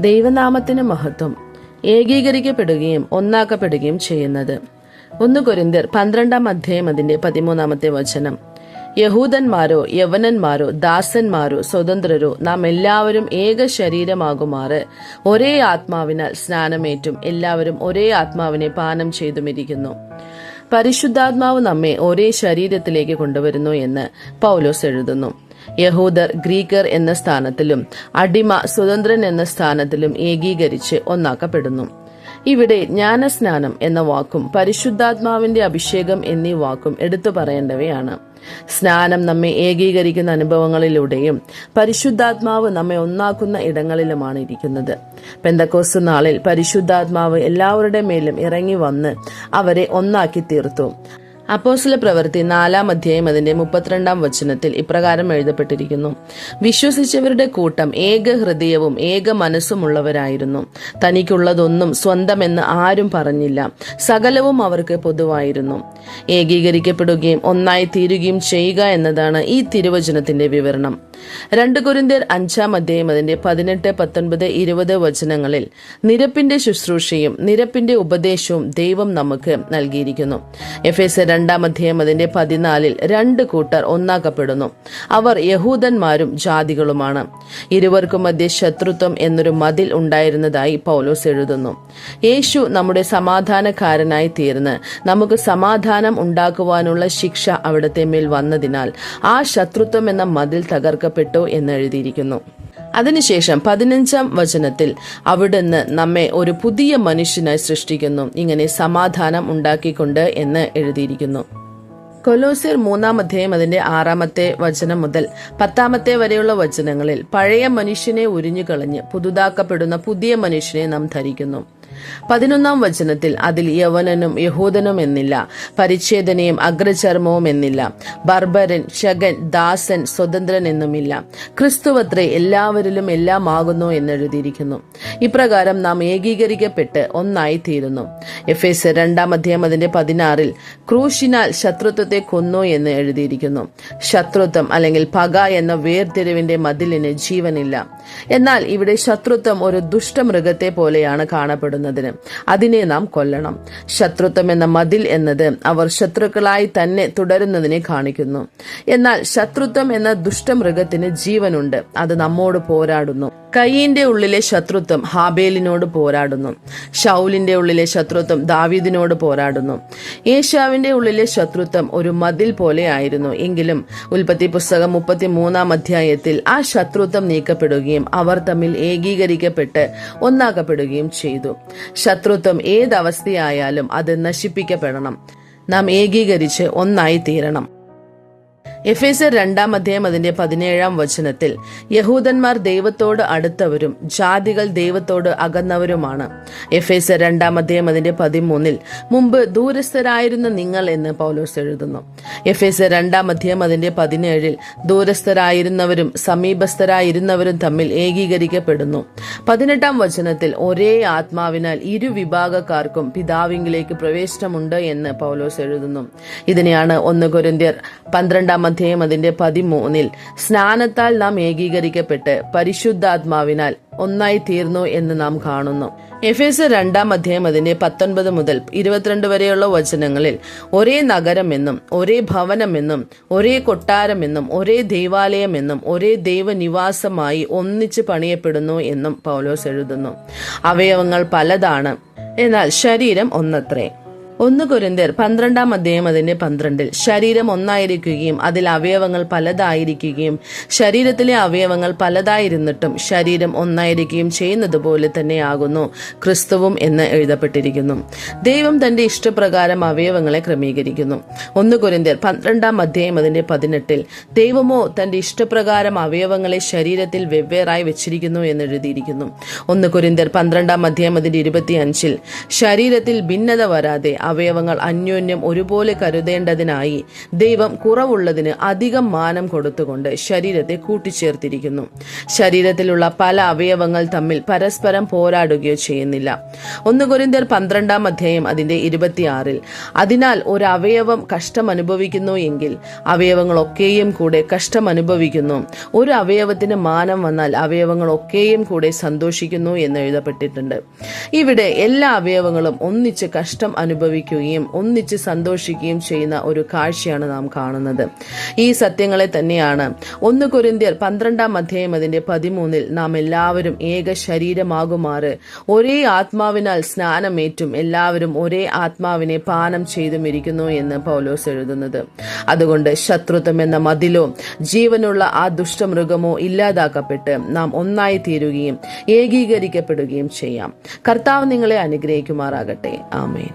ദൈവനാമത്തിന് മഹത്വം. ഏകീകരിക്കപ്പെടുകയും ഒന്നാക്കപ്പെടുകയും ചെയ്യുന്നത്. 1 കൊരിന്ത്യർ 12 അധ്യായം അതിന്റെ 13 വചനം. യഹൂദന്മാരോ യവനന്മാരോ ദാസന്മാരോ സ്വതന്ത്രരോ നാം എല്ലാവരും ഏക ശരീരമാകുമാറ് ഒരേ ആത്മാവിനാൽ സ്നാനമേറ്റും എല്ലാവരും ഒരേ ആത്മാവിനെ പാനം ചെയ്തുമിരിക്കുന്നു. പരിശുദ്ധാത്മാവ് നമ്മെ ഒരേ ശരീരത്തിലേക്ക് കൊണ്ടുവരുന്നു എന്ന് പൗലോസ് എഴുതുന്നു. യഹൂദർ ഗ്രീക്കർ എന്ന സ്ഥാനത്തിലും അടിമ സ്വതന്ത്രൻ എന്ന സ്ഥാനത്തിലും ഏകീകരിച്ച് ഒന്നാക്കപ്പെടുന്നു. ഇവിടെ ജ്ഞാനസ്നാനം എന്ന വാക്കും പരിശുദ്ധാത്മാവിന്റെ അഭിഷേകം എന്നീ വാക്കും എടുത്തു പറയേണ്ടവയാണ്. സ്നാനം നമ്മെ ഏകീകരിക്കുന്ന അനുഭവങ്ങളിലൂടെയും പരിശുദ്ധാത്മാവ് നമ്മെ ഒന്നാക്കുന്ന ഇടങ്ങളിലുമാണ് ഇരിക്കുന്നത്. പെന്തക്കോസ്ത് നാളിൽ പരിശുദ്ധാത്മാവ് എല്ലാവരുടെ മേലും ഇറങ്ങി വന്ന് അവരെ ഒന്നാക്കി തീർത്തു. അപ്പോസ്തല പ്രവൃത്തി 4 അധ്യായം അതിന്റെ 32 വചനത്തിൽ ഇപ്രകാരം എഴുതപ്പെട്ടിരിക്കുന്നു: വിശ്വസിച്ചവരുടെ കൂട്ടം ഏക ഹൃദയവും ഏക മനസ്സുമുള്ളവരായിരുന്നു. തനിക്കുള്ളതൊന്നും സ്വന്തമെന്ന് ആരും പറഞ്ഞില്ല. സകലവും അവർക്ക് പൊതുവായിരുന്നു. ഏകീകരിക്കപ്പെടുകയും ഒന്നായി തീരുകയും ചെയ്യുക എന്നതാണ് ഈ തിരുവചനത്തിന്റെ വിവരണം. 2 കൊരിന്ത്യർ 5 അധ്യായം അതിന്റെ 18, 19, 20 വചനങ്ങളിൽ നിരപ്പിന്റെ ശുശ്രൂഷയും നിരപ്പിന്റെ ഉപദേശവും ദൈവം നമുക്ക് നൽകിയിരിക്കുന്നു. എഫേസ്യർ 2 അധ്യായം അതിന്റെ 14 2 കൂട്ടർ ഒന്നാക്കപ്പെടുന്നു. അവർ യഹൂദന്മാരും ജാതികളുമാണ്. ഇരുവർക്കും മധ്യ ശത്രുത്വം എന്നൊരു മതിൽ ഉണ്ടായിരുന്നതായി പൗലോസ് എഴുതുന്നു. യേശു നമ്മുടെ സമാധാനക്കാരനായി തീർന്ന് നമുക്ക് സമാധാനം ഉണ്ടാക്കുവാനുള്ള ശിക്ഷ അവിടുത്തെ മേൽ വന്നതിനാൽ ആ ശത്രുത്വം എന്ന മതിൽ തകർക്കപ്പെട്ടു എന്ന് എഴുതിയിരിക്കുന്നു. അതിനുശേഷം 15 വചനത്തിൽ അവിടുന്ന് നമ്മെ ഒരു പുതിയ മനുഷ്യനായി സൃഷ്ടിക്കുന്നു, ഇങ്ങനെ സമാധാനം ഉണ്ടാക്കിക്കൊണ്ട് എന്ന് എഴുതിയിരിക്കുന്നു. കൊലോസ്യർ 3 അധ്യായം അതിന്റെ 6 വചനം മുതൽ 10 വരെയുള്ള വചനങ്ങളിൽ പഴയ മനുഷ്യനെ ഉരിഞ്ഞുകളഞ്ഞ് പുതുതാക്കപ്പെടുന്ന പുതിയ മനുഷ്യനെ നാം ധരിക്കുന്നു. 11 വചനത്തിൽ അതിൽ യവനനും യഹൂദനും എന്നില്ല, പരിച്ഛേദനയും അഗ്രചർമ്മവും എന്നില്ല, ബർബരൻ, ശകൻ, ദാസൻ, സ്വതന്ത്രൻ എന്നുമില്ല, ക്രിസ്തുവത്രേ എല്ലാവരിലും എല്ലാം ആകുന്നു എന്നെഴുതിയിരിക്കുന്നു. ഇപ്രകാരം നാം ഏകീകരിക്കപ്പെട്ട് ഒന്നായി തീരുന്നു. എഫേസ്യർ 2 അധ്യായം അതിന്റെ 16 ക്രൂശിനാൽ ശത്രുത്വത്തെ കൊന്നു എന്ന് എഴുതിയിരിക്കുന്നു. ശത്രുത്വം അല്ലെങ്കിൽ പക എന്ന വേർതിരിവിന്റെ മതിലിന് ജീവനില്ല. എന്നാൽ ഇവിടെ ശത്രുത്വം ഒരു ദുഷ്ടമൃഗത്തെ പോലെയാണ് കാണപ്പെടുന്നത്. അതിനെ നാം കൊല്ലണം. ശത്രുത്വം എന്ന മതിൽ എന്നത് അവർ ശത്രുക്കളായി തന്നെ തുടരുന്നതിനെ കാണിക്കുന്നു. എന്നാൽ ശത്രുത്വം എന്ന ദുഷ്ടമൃഗത്തിന് ജീവനുണ്ട്. അത് നമ്മോട് പോരാടുന്നു. കയീന്റെ ഉള്ളിലെ ശത്രുത്വം ഹാബേലിനോട് പോരാടുന്നു. ശൗലിന്റെ ഉള്ളിലെ ശത്രുത്വം ദാവീദിനോട് പോരാടുന്നു. ഏശാവിന്റെ ഉള്ളിലെ ശത്രുത്വം ഒരു മതിൽ പോലെ ആയിരുന്നു. എങ്കിലും ഉൽപ്പത്തി പുസ്തകം 33 അധ്യായത്തിൽ ആ ശത്രുത്വം നീക്കപ്പെടുകയും അവർ തമ്മിൽ ഏകീകരിക്കപ്പെട്ട് ഒന്നാക്കപ്പെടുകയും ചെയ്തു. ശത്രുത്വം ഏതവസ്ഥയായാലും അത് നശിപ്പിക്കപ്പെടണം. നാം ഏകീകരിച്ച് ഒന്നായി തീരണം. എഫേസ്യർ 2 അധ്യായം അതിന്റെ 17 വചനത്തിൽ യഹൂദന്മാർ ദൈവത്തോട് അടുത്തവരും ജാതികൾ ദൈവത്തോട് അകന്നവരുമാണ്. എഫേസ്യർ 2 അധ്യായം അതിന്റെ 13 മുമ്പ് ദൂരസ്ഥരായിരുന്ന നിങ്ങൾ എന്ന് പൗലോസ് എഴുതുന്നു. എഫേസ്യർ 2 അധ്യായം അതിന്റെ 17 ദൂരസ്ഥരായിരുന്നവരും സമീപസ്ഥരായിരുന്നവരും തമ്മിൽ ഏകീകരിക്കപ്പെടുന്നു. 18 വചനത്തിൽ ഒരേ ആത്മാവിനാൽ ഇരുവിഭാഗക്കാർക്കും പിതാവിങ്കിലേക്ക് പ്രവേശനമുണ്ട് എന്ന് പൗലോസ് എഴുതുന്നു. ഇതിനെയാണ് 1 കൊരിന്ത്യർ 12 അധ്യായം അതിന്റെ 13 സ്നാനത്താൽ നാം ഏകീകരിക്കപ്പെട്ട് പരിശുദ്ധാത്മാവിനാൽ ഒന്നായി തീർന്നു എന്ന് നാം കാണുന്നു. എഫേസ്യർ 2 അധ്യായം അതിന്റെ 19 മുതൽ 22 വരെയുള്ള വചനങ്ങളിൽ ഒരേ നഗരമെന്നും ഒരേ ഭവനമെന്നും ഒരേ കൊട്ടാരമെന്നും ഒരേ ദൈവാലയമെന്നും ഒരേ ദൈവനിവാസമായി ഒന്നിച്ച് പണിയപ്പെടുന്നു എന്നും പൗലോസ് എഴുതുന്നു. അവയവങ്ങൾ പലതാണ്, എന്നാൽ ശരീരം ഒന്നത്രേ. 1 കൊരിന്ത്യർ 12 അധ്യായം അതിന്റെ 12 ശരീരം ഒന്നായിരിക്കുകയും അതിൽ അവയവങ്ങൾ പലതായിരിക്കുകയും ശരീരത്തിലെ അവയവങ്ങൾ പലതായിരുന്നിട്ടും ശരീരം ഒന്നായിരിക്കുകയും ചെയ്യുന്നത് പോലെ തന്നെയാകുന്നു ക്രിസ്തുവും എന്ന് എഴുതപ്പെട്ടിരിക്കുന്നു. ദൈവം തന്റെ ഇഷ്ടപ്രകാരം അവയവങ്ങളെ ക്രമീകരിക്കുന്നു. 1 കൊരിന്ത്യർ 12 അധ്യായം അതിന്റെ 18 ദൈവമോ തന്റെ ഇഷ്ടപ്രകാരം അവയവങ്ങളെ ശരീരത്തിൽ വെവ്വേറായി വെച്ചിരിക്കുന്നു എന്ന് എഴുതിയിരിക്കുന്നു. 1 കൊരിന്ത്യർ 12 അധ്യായം അതിന്റെ 25 ശരീരത്തിൽ ഭിന്നത വരാതെ അവയവങ്ങൾ അന്യോന്യം ഒരുപോലെ കരുതേണ്ടതിനായി ദൈവം കുറവുള്ളതിന് അധികം മാനം കൊടുത്തുകൊണ്ട് ശരീരത്തെ കൂട്ടിച്ചേർത്തിരിക്കുന്നു. ശരീരത്തിലുള്ള പല അവയവങ്ങൾ തമ്മിൽ പരസ്പരം പോരാടുകയോ ചെയ്യുന്നില്ല. 1 കൊരിന്ത്യർ 12 അധ്യായം അതിന്റെ 26 അതിനാൽ ഒരു അവയവം കഷ്ടം അനുഭവിക്കുന്നു എങ്കിൽ അവയവങ്ങളൊക്കെയും കൂടെ കഷ്ടം അനുഭവിക്കുന്നു. ഒരു അവയവത്തിന് മാനം വന്നാൽ അവയവങ്ങളൊക്കെയും കൂടെ സന്തോഷിക്കുന്നു എന്ന് എഴുതപ്പെട്ടിട്ടുണ്ട്. ഇവിടെ എല്ലാ അവയവങ്ങളും ഒന്നിച്ച് കഷ്ടം അനുഭവിക്കുകയും ഒന്നിച്ച് സന്തോഷിക്കുകയും ചെയ്യുന്ന ഒരു കാഴ്ചയാണ് നാം കാണുന്നത്. ഈ സത്യങ്ങളെ തന്നെയാണ് 1 കൊരിന്ത്യർ 12 അധ്യായം അതിന്റെ 13 നാം എല്ലാവരും ഏക ശരീരമാകുമാറ് ഒരേ ആത്മാവിനാൽ സ്നാനമേറ്റും എല്ലാവരും ഒരേ ആത്മാവിനെ പാനം ചെയ്തും ഇരിക്കുന്നു എന്ന് പൗലോസ് എഴുതുന്നത്. അതുകൊണ്ട് ശത്രുത്വം എന്ന മതിലോ ജീവനുള്ള ആ ദുഷ്ടമൃഗമോ ഇല്ലാതാക്കപ്പെട്ട് നാം ഒന്നായി തീരുകയും ഏകീകരിക്കപ്പെടുകയും ചെയ്യാം. കർത്താവ് നിങ്ങളെ അനുഗ്രഹിക്കുമാറാകട്ടെ. ആമേൻ.